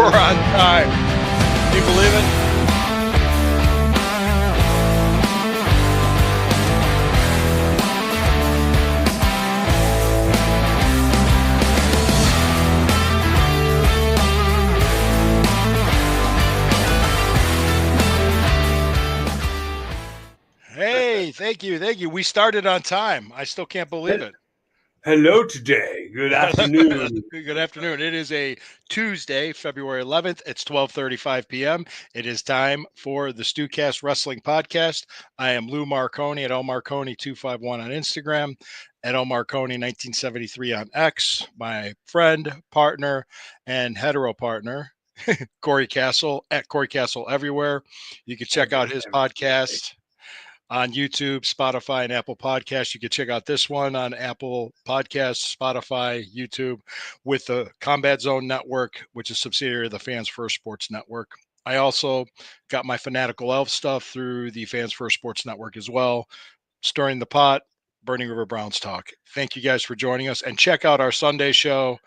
We're on time. Can you believe it? Hey, thank you. Thank you. We started on time. I still can't believe it. Hello today. Good afternoon. Good afternoon. It is a Tuesday, February 11th. It's 12:35 p.m. It is time for the StewKast Wrestling Podcast. I am Lou Marconi at lmarconi251 on Instagram, at lmarconi1973 on X. My friend, partner, and hetero partner, Corey Castle, at Corey Castle everywhere. You can check out his podcast on YouTube, Spotify, and Apple Podcasts. You can check out this one on Apple Podcasts, Spotify, YouTube, with the Combat Zone Network, which is a subsidiary of the Fans First Sports Network. I also got my Fanatical Elf stuff through the Fans First Sports Network as well. Stirring the Pot, Burning River Browns Talk. Thank you guys for joining us. And check out our Sunday show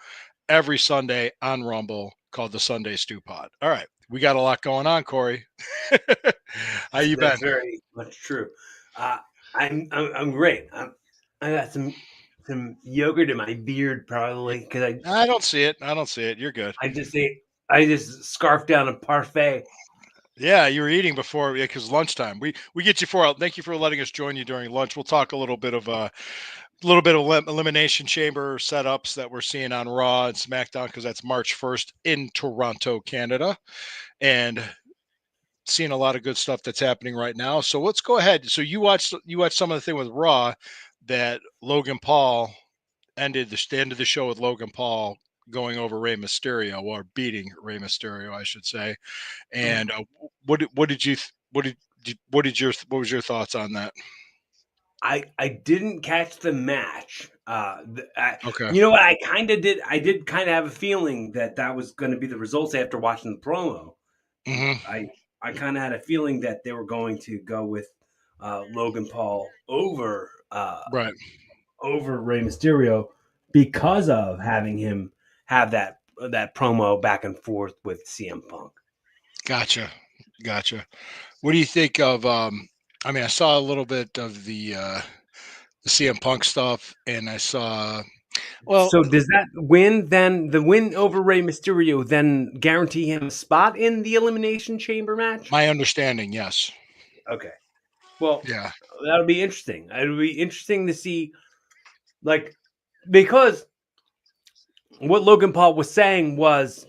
every Sunday on Rumble called the Sunday Stew Pod. All right. We got a lot going on, Corey. How you been? That's very much true. I'm great. I got some yogurt in my beard probably because I don't see it. I don't see it. You're good. I just scarfed down a parfait. Yeah, you were eating before because lunchtime. We get you for. Thank you for letting us join you during lunch. We'll talk a little bit of elimination chamber setups that we're seeing on Raw and SmackDown because that's March 1st in Toronto, Canada, and seeing a lot of good stuff that's happening right now. So let's go ahead. So you watched some of the thing with Raw that Logan Paul ended the show with Logan Paul going over Rey Mysterio, or beating Rey Mysterio, I should say. And what was your thoughts on that? I didn't catch the match. Okay. You know what? I kind of did. I did kind of have a feeling that was going to be the results after watching the promo. Mm-hmm. I kind of had a feeling that they were going to go with Logan Paul over Right. over Rey Mysterio because of having him have that promo back and forth with CM Punk. Gotcha. What do you think of? I mean, I saw a little bit of the CM Punk stuff, and I saw. Well, so does that win then? The win over Rey Mysterio then guarantee him a spot in the Elimination Chamber match? my understanding, yes. Okay. Well, Yeah. that'll be interesting. It'll be interesting to see, like, because what Logan Paul was saying was,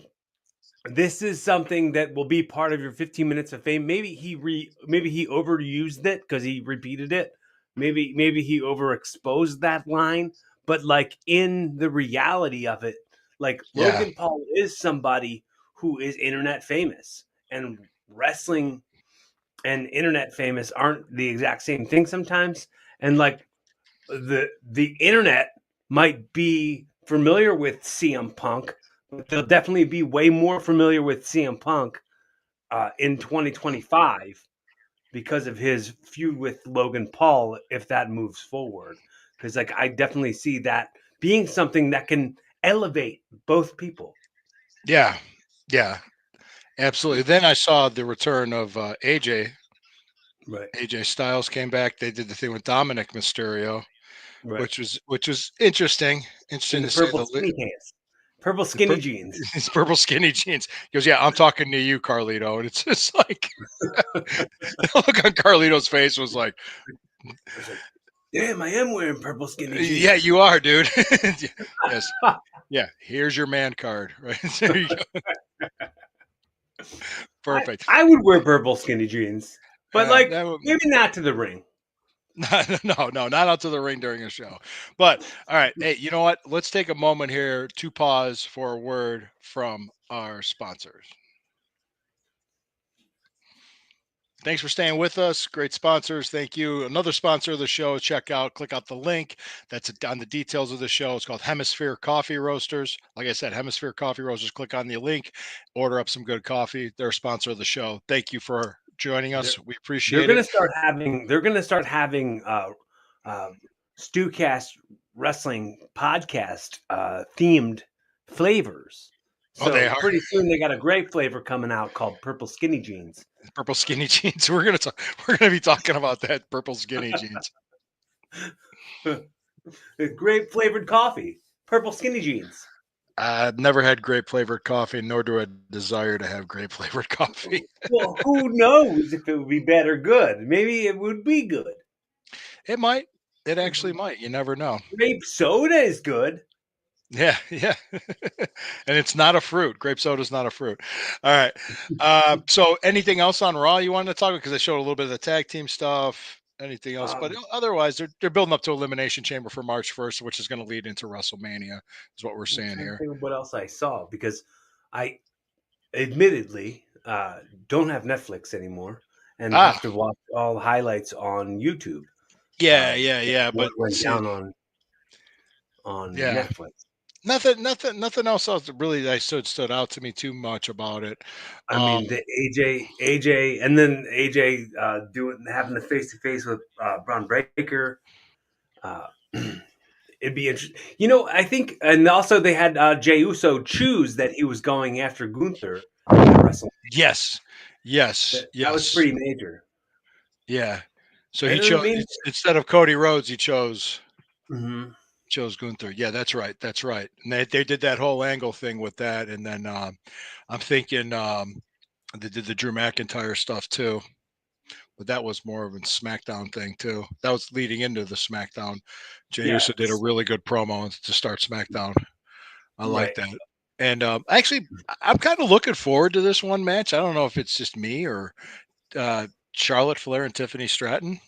this is something that will be part of your 15 minutes of fame. Maybe he overused it because he repeated it. Maybe he overexposed that line. But like in the reality of it, like Logan Paul is somebody who is internet famous, and wrestling and internet famous aren't the exact same thing sometimes. And like the internet might be familiar with CM Punk, but they'll definitely be way more familiar with CM Punk in 2025 because of his feud with Logan Paul if that moves forward. Because like I definitely see that being something that can elevate both people. Yeah. Absolutely. Then I saw the return of AJ. Right. AJ Styles came back. They did the thing with Dominic Mysterio, Right. which was interesting. Interesting to say purple skinny pants. Purple skinny jeans. It's purple skinny jeans. He goes, yeah, I'm talking to you, Carlito. And it's just like, the look on Carlito's face was like, damn, I am wearing purple skinny jeans. Yeah, you are, dude. Yes. Yeah, here's your man card. Right there you go. Perfect. I would wear purple skinny jeans, but maybe not to the ring. No, not out to the ring during a show. But all right, hey, you know what? Let's take a moment here to pause for a word from our sponsors. Thanks for staying with us. Great sponsors. Thank you. Another sponsor of the show, click out the link that's on the details of the show. It's called Hemisphere Coffee Roasters. Like I said, Hemisphere Coffee Roasters. Click on the link, order up some good coffee. They're a sponsor of the show. Thank you for joining us. We appreciate it. They're going to start having StewKast Wrestling Podcast themed flavors. Oh, they So are pretty soon they got a grape flavor coming out called purple skinny jeans. purple skinny jeans. We're gonna be talking about that purple skinny jeans. Grape flavored coffee, purple skinny jeans. I've never had grape flavored coffee, nor do I desire to have grape flavored coffee. Well, who knows if it would be bad or good? Maybe it would be good. It might. It actually might. You never know. Grape soda is good. Yeah, yeah. And it's not a fruit. Grape soda is not a fruit. All right. So anything else on Raw you wanted to talk about? Because they showed a little bit of the tag team stuff. Anything else? But Um, otherwise, they're building up to Elimination Chamber for March 1st, which is going to lead into WrestleMania, is what we're I'm seeing trying to here. think of what else I saw because I admittedly don't have Netflix anymore and Ah, have to watch all the highlights on YouTube yeah, of yeah, yeah. what But went see, down on yeah, Netflix. nothing else that really I stood out to me too much about it. I Um, mean, the AJ, and then AJ doing having the face to face with Braun Breaker. Uh, it'd be interesting. I think, and also they had Jey Uso choose that he was going after Gunther at WrestleMania. yes, yes, That was yes, pretty major. yeah. So he And I chose mean, instead of Cody Rhodes, he mhm. chose Gunther. Yeah, that's right. That's right. And they did that whole angle thing with that, and then I'm thinking they did the Drew McIntyre stuff too, but that was more of a SmackDown thing too. That was leading into the SmackDown. Jey Yeah, Uso did a really good promo to start SmackDown. I like right. that. And actually, I'm kind of looking forward to this one match. I don't know if it's just me or Charlotte Flair and Tiffany Stratton.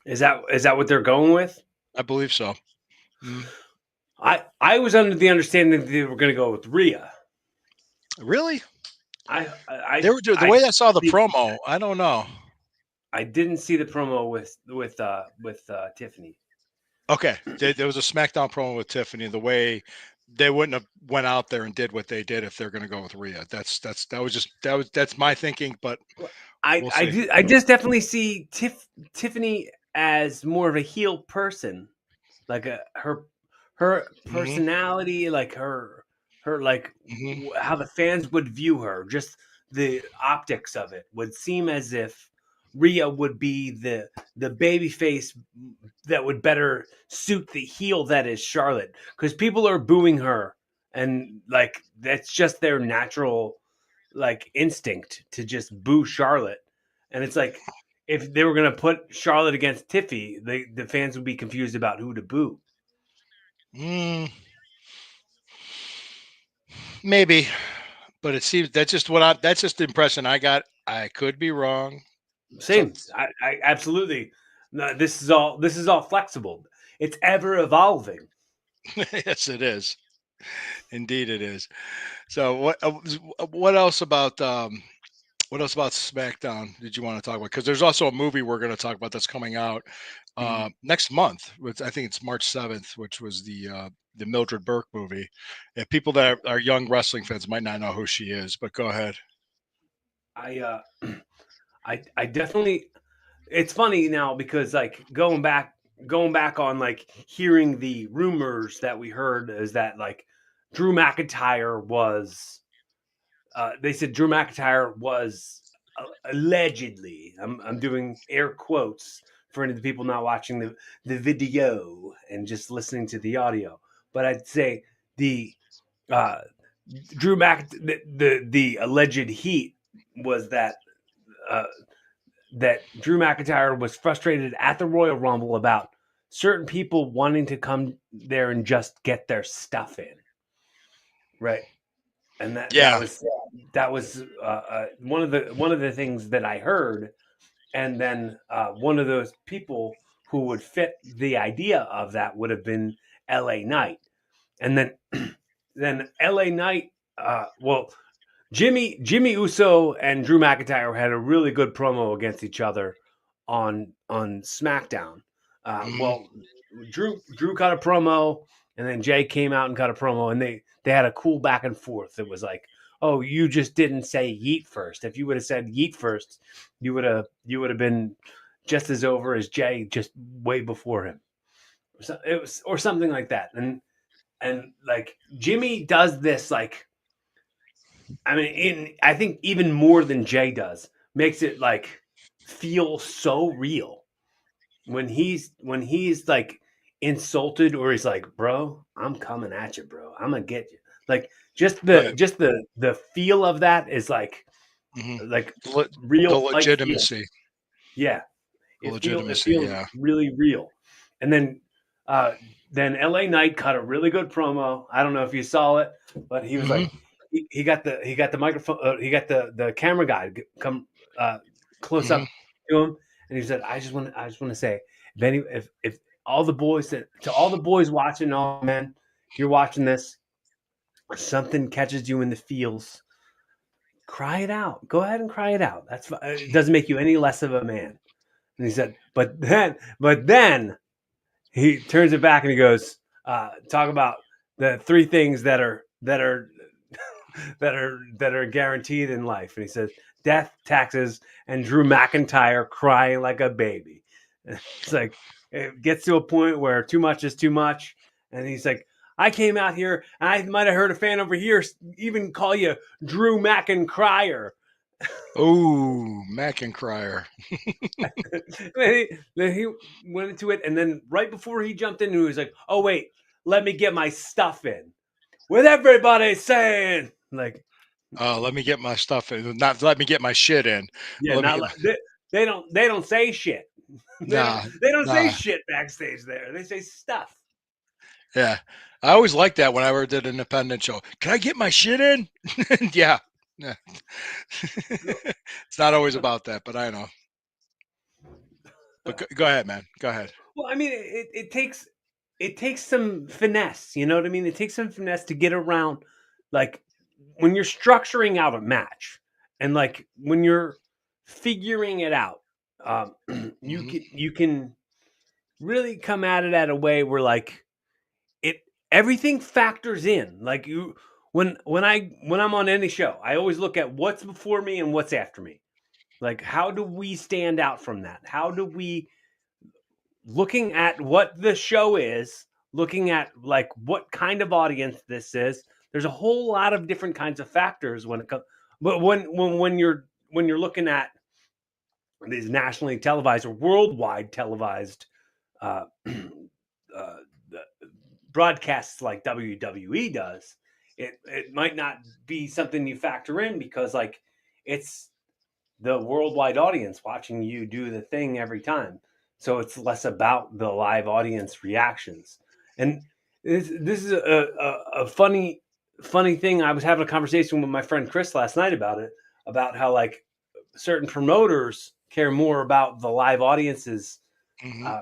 Is that what they're going with? I believe so. Mm. I was under the understanding that they were going to go with Rhea. Really? They I were the I way I saw the promo. I don't know. I didn't see the promo with Tiffany. Okay, there was a SmackDown promo with Tiffany. The way they wouldn't have went out there and did what they did if they're going to go with Rhea. That's my thinking, but we'll see. I just definitely see Tiffany as more of a heel person, like her Hmm. personality, like her like Hmm. how the fans would view her, just the optics of it would seem as if Rhea would be the baby face that would better suit the heel that is Charlotte, because people are booing her, and like that's just their natural like instinct to just boo Charlotte. And it's like if they were gonna put Charlotte against Tiffy, the fans would be confused about who to boo. Mm, maybe, but it seems that's just the impression I got. I could be wrong. So Same. I absolutely. No, this is all flexible. It's ever evolving. yes, it is. Indeed, it is. So what else about what else about SmackDown did you want to talk about? Because there's also a movie we're going to talk about that's coming out next month. Which I think it's March 7th, which was the Mildred Burke movie. And people that are young wrestling fans might not know who she is, but go ahead. I I definitely. It's funny now because like going back on like hearing the rumors that we heard is that like Drew McIntyre was they said Drew McIntyre was allegedly. I'm doing air quotes for any of the people not watching the video and just listening to the audio. But I'd say the uh, Drew Mc the alleged heat was uh, that Drew McIntyre was frustrated at the Royal Rumble about certain people wanting to come there and just get their stuff in, right? And that Yeah. was one of the things that I heard, and then one of those people who would fit the idea of that would have been L.A. Knight, and then then L.A. Knight, well, Jimmy Uso and Drew McIntyre had a really good promo against each other on SmackDown. Mhm. Well, Drew cut a promo, and then Jay came out and cut a promo, and they had a cool back and forth. It was like, oh, you just didn't say yeet first. If you would have said yeet first, you would have been just as over as Jay just way before him. So it was or something like that. And like Jimmy does this like I mean, I think even more than Jay does, makes it like feel so real when he's like insulted or he's like, "Bro, I'm coming at you, bro. I'm gonna get you." Like Right. just the feel of that is Hmm. like The, the real fight feel. legitimacy. Yeah, The it legitimacy. feels Yeah. really real. And uh then LA Knight cut a really good promo. I don't know if you saw it, but he was Hmm. like he got the microphone he got the camera guy to come uh close Hmm. up to him, and he said, I just want to say, if all the boys that to all the boys watching, all men, you're watching this, or something catches you in the feels, cry it out. Go ahead and cry it out. It doesn't make you any less of a man. And he said, but then he turns it back and he goes, talk about the three things that are guaranteed in life. And he says, death, taxes, and Drew McIntyre crying like a baby. And it's like, it gets to a point where too much is too much. And he's like, I came out here, and I might have heard a fan over here even call you Drew McIntyre. Oh, Mackincryer. Then he went into it, and then right before he jumped in, he was like, "Oh wait, let me get my stuff in." With everybody saying, like, Let me get my stuff in. Not let me get my shit in. yeah, Let me not get like my. they don't say shit. Nah, They don't say nah. shit backstage there. They say stuff. Yeah. I always liked that when I ever did an independent show. Can I get my shit in? Yeah. Yeah. It's not always about that, but I know. But go ahead, man. Go ahead. Well, I mean, it takes some finesse. You know what I mean? It takes some finesse to get around, like when you're structuring out a match, and like when you're figuring it out. Um, Hmm. you can really come at it at a way where like it everything factors in. Like you when I'm on any show, I always look at what's before me and what's after me. Like how do we stand out from that? How do we looking at what the show is, looking at like what kind of audience this is. There's a whole lot of different kinds of factors when it comes. But when you're looking at these nationally televised or worldwide televised uh, uh, broadcasts like WWE does, it might not be something you factor in because like it's the worldwide audience watching you do the thing every time. So it's less about the live audience reactions. And this is a funny thing. I was having a conversation with my friend Chris last night about it, about how like certain promoters care more about the live audience's Hmm. uh,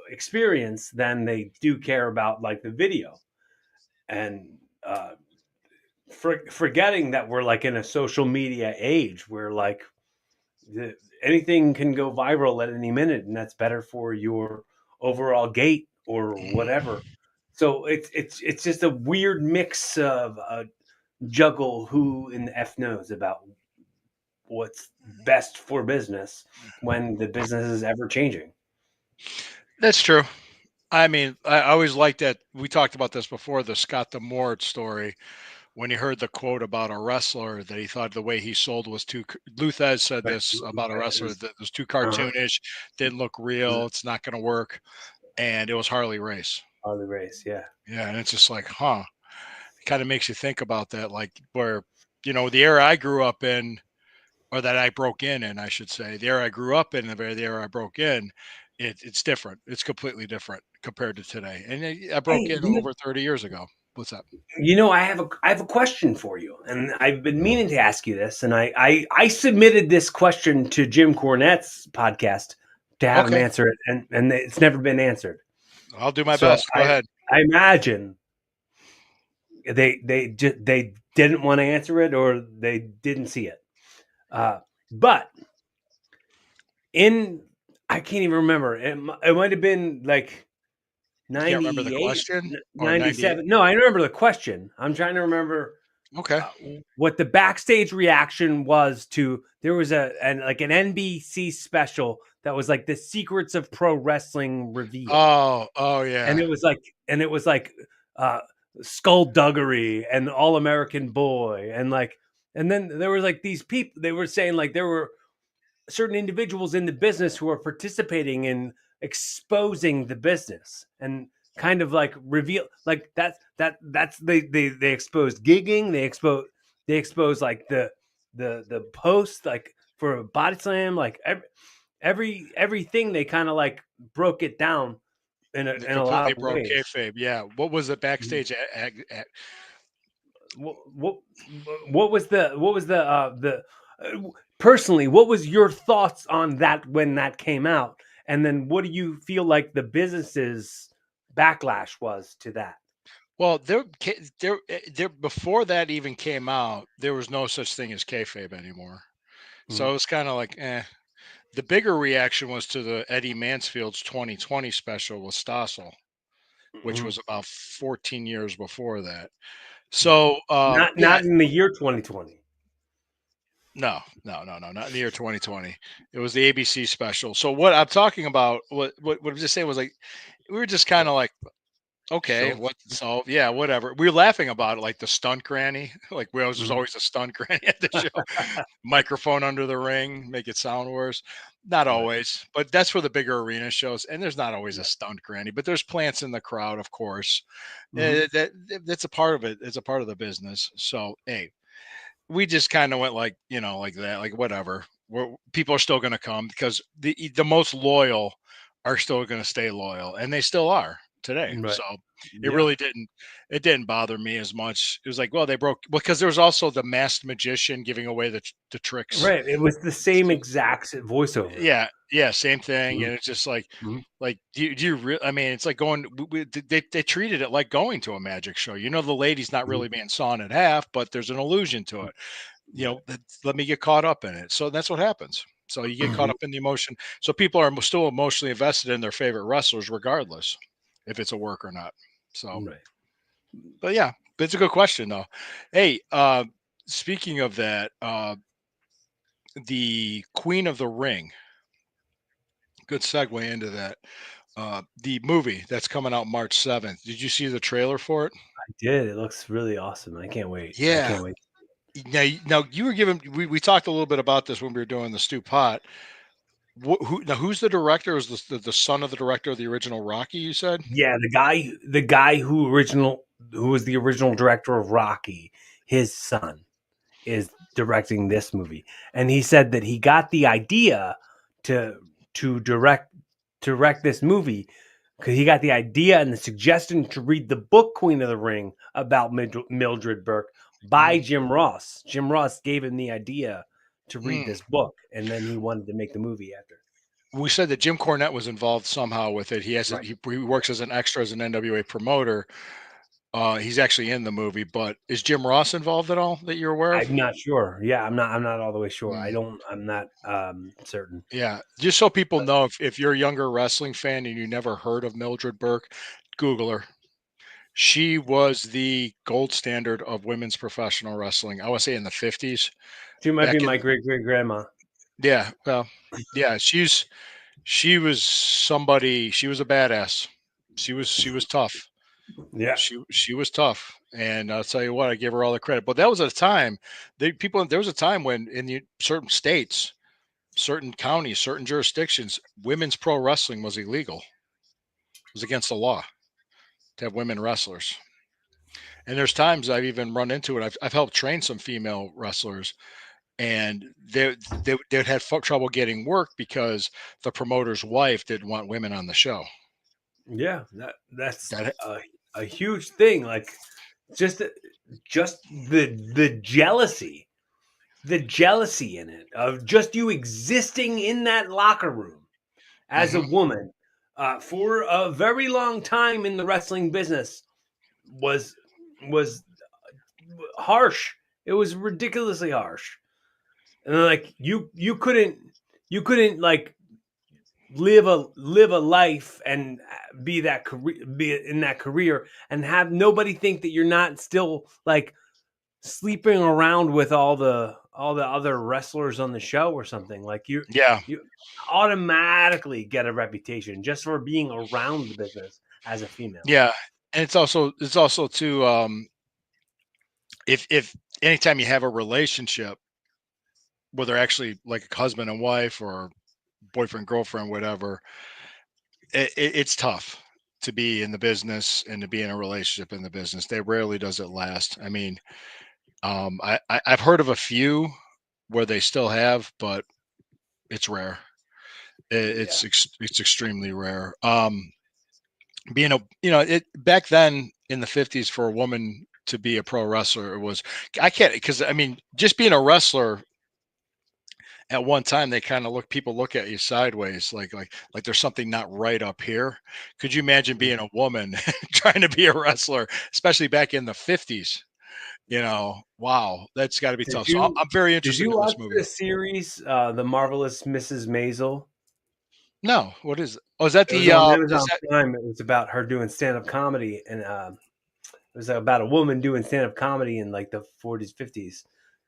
experience than they do care about like the video. And forgetting that we're like in a social media age where like the, anything can go viral at any minute, and that's better for your overall gait or Hmm. whatever. So it's just a weird mix of juggle who in the f knows about what's best for business when the business is ever changing. That's true. I mean, I always liked that. We talked about this before, the Scott Demort story, when he heard the quote about a wrestler that he thought the way he sold was too. Luthez said Right. this about a wrestler that was too Uh-huh. cartoonish, didn't look real, it's not going to work. And it was Harley Race. Harley Race, yeah. Yeah. And it's just like, huh. It kind of makes you think about that, like where, the era I grew up in, or that I broke in, I should say, the era I grew up in, the era I broke in, it's different. It's completely different compared to today. And I broke Hey, in over 30 years ago. What's up? I have a question for you, and I've been meaning to ask you this, and I submitted this question to Jim Cornette's podcast to have him Okay. answer it, and it's never been answered. I'll do my So best. Go ahead. I imagine they didn't want to answer it or they didn't see it. But in I can't even remember. It might have been like You can't remember the 98, question or 98? 97. No, I remember the question. I'm trying to remember Okay. uh, what the backstage reaction was to there was like an NBC special that was like the secrets of pro wrestling revealed, Oh, and yeah. it was like uh, Skullduggery and All American Boy, and then there was like these people. They were saying like there were certain individuals in the business who are participating in exposing the business and kind of like reveal like that's they exposed gigging, they exposed like the post like for a body slam, like everything they kind of like broke it down They in a lot completely of broke ways. kayfabe. Yeah. What was it Mhm. backstage at what what was the personally, what was your thoughts on that when that came out, and then what do you feel like the business's backlash was to that? Well, there before that even came out, there was no such thing as kayfabe anymore. So Mhm. it was kind of like, eh. The bigger reaction was to the Eddie Mansfield's 2020 special with Stossel, which Mhm. was about 14 years before that. Right. So, yeah, Not in the year 2020. no, not in the year 2020. It was the ABC special. So what I'm talking about, what I'm just saying was like, we were just kind Sure. of like, okay, Sure. what? So yeah, whatever. We were laughing about it, like the stunt granny. Like we always, there's Mhm. always a stunt granny at the show. Microphone under the ring, make it sound worse. Not Right. always, but that's for the bigger arena shows. And there's not always a Right. stunt granny, but there's plants in the crowd, of course. Mhm. That's a part of it. It's a part of the business. So hey, we just kind of went like, like that, like whatever. People are still going to come because the most loyal are still going to stay loyal, and they still are today. Right. So it Yeah. really didn't bother me as much. It was like, well, they broke because there was also the masked magician giving away the tricks. Right. It was the same exact voiceover. Yeah, same thing, Mhm. and it's just Mhm. like do you really? I mean, it's like going. They treated it like going to a magic show. The lady's not Mhm. really being sawn in half, but there's an illusion to it. Right. Let me get caught up in it. So that's what happens. So you get caught Mhm. up in the emotion. So people are still emotionally invested in their favorite wrestlers, regardless if it's a work or not. So, Right. but yeah, but it's a good question though. Hey, speaking of that, the Queen of the Ring. Good segue into that. The movie that's coming out March 7th. Did you see the trailer for it? I did. It looks really awesome. I can't wait. I Yeah. can't wait. Now you were given. We talked a little bit about this when we were doing the Stew Pot. Who's the director? Is the son of the director of the original Rocky? You said. Yeah, the guy who was the original director of Rocky, his son is directing this movie. And he said that he got the idea to to direct this movie because he got the idea and the suggestion to read the book Queen of the Ring about Mildred Burke by Mm, Jim Ross. Jim Ross gave him the idea to read mm. this book, and then he wanted to make the movie after. We said that Jim Cornette was involved somehow with it. Right. He works as an extra as an NWA promoter. He's actually in the movie, but is Jim Ross involved at all that you're aware of? I'm not sure. Yeah, I'm not all the way sure. Mm, I'm not certain. yeah, just so people But know, if you're a younger wrestling fan and you never heard of Mildred Burke, Google her. She was the gold standard of women's professional wrestling. I want to say in the 50s. she might be Back in my great great grandma. Yeah, well, yeah, she was somebody. She was a badass. She was tough. Yeah. She was tough, and I'll tell you what, I give her all the credit. But that was a time there was a time when in the certain states, certain counties, certain jurisdictions, women's pro wrestling was illegal. It was against the law to have women wrestlers. And there's times I've even run into it. I've helped train some female wrestlers, and they'd had trouble getting work because the promoter's wife didn't want women on the show. Yeah, that's That a huge thing. Like just just the jealousy in it of just you existing in that locker room as a mhm. woman for a very long time in the wrestling business was was harsh. It was ridiculously harsh, and like you couldn't like live a life and be in that career and have nobody think that you're not still like sleeping around with all the other wrestlers on the show or something. Like Yeah, you automatically get a reputation just for being around the business as a female. yeah. and it's also too if anytime you have a relationship, whether actually like a husband and wife or boyfriend girlfriend, whatever, it's tough to be in the business and to be in a relationship in the business. They rarely does it last. I mean, I've heard of a few where they still have, but it's rare. Yeah. It's extremely rare. Being a it back then in the 50s for a woman to be a pro wrestler was I can't because I mean just being a wrestler at one time they kind of look at you sideways like there's something not right up here. Could you imagine being a woman trying to be a wrestler, especially back in the 50s? Wow, that's got to be Did tough. So I'm, you I'm very did interested you in this watch movie. the series, The Marvelous Mrs. Maisel? No, what is it? Oh, is that It was the on is Amazon that Prime. It was about her doing stand-up comedy, and it was about a woman doing stand-up comedy in like the 40s, 50s.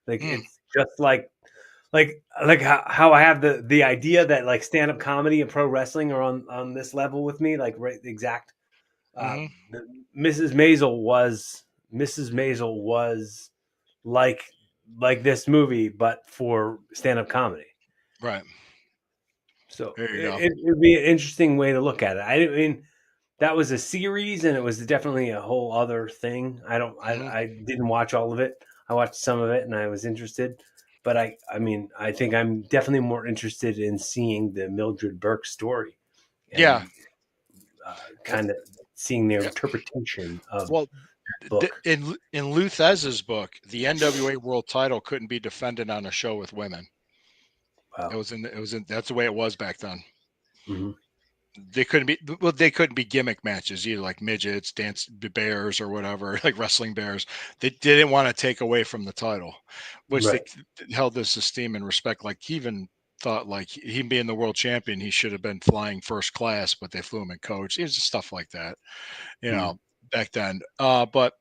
Like mm, it's just like how I have the idea that like stand-up comedy and pro wrestling are on this level with me, like right exact. Uh, hmm the, Mrs. Maisel was Mrs. Maisel was like like this movie, but for stand-up comedy. right? So There you go. it would be an interesting way to look at it. I mean, that was a series, and it was definitely a whole other thing. hmm I didn't watch all of it. I watched some of it, and I was interested. But I mean, I think I'm definitely more interested in seeing the Mildred Burke story Yeah. and Well, kind of seeing their yeah. interpretation of Well, that book. in Luthez's book, the NWA World Title couldn't be defended on a show with women. Wow. It was in that's the way it was back then. Hmm. They couldn't be gimmick matches either, like midgets, dance bears, or whatever, like wrestling bears. They didn't want to take away from the title, which they Right. held this esteem and respect. Like he even thought, like him being the world champion, he should have been flying first class, but they flew him in coach. It was just stuff like that, you Mm. know, back then. But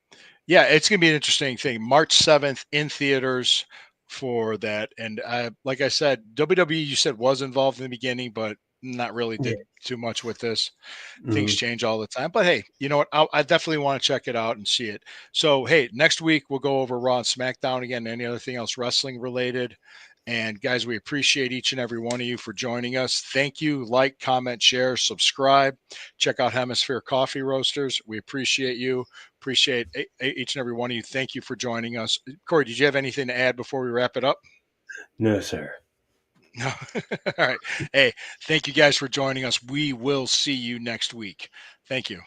yeah, it's gonna be an interesting thing. March 7th in theaters for that, and like I said, WWE you said was involved in the beginning, but not really Yeah. did too much with this. Things Hmm. change all the time. But hey, you know what? I definitely want to check it out and see it. So hey, next week we'll go over Raw and SmackDown again. Any other thing else wrestling related? And guys, we appreciate each and every one of you for joining us. Thank you. Like, comment, share, subscribe. Check out Hemisphere Coffee Roasters. We appreciate you. Appreciate each and every one of you. Thank you for joining us. Corey, did you have anything to add before we wrap it up? No, sir. No. All right. Hey, thank you guys for joining us. We will see you next week. Thank you.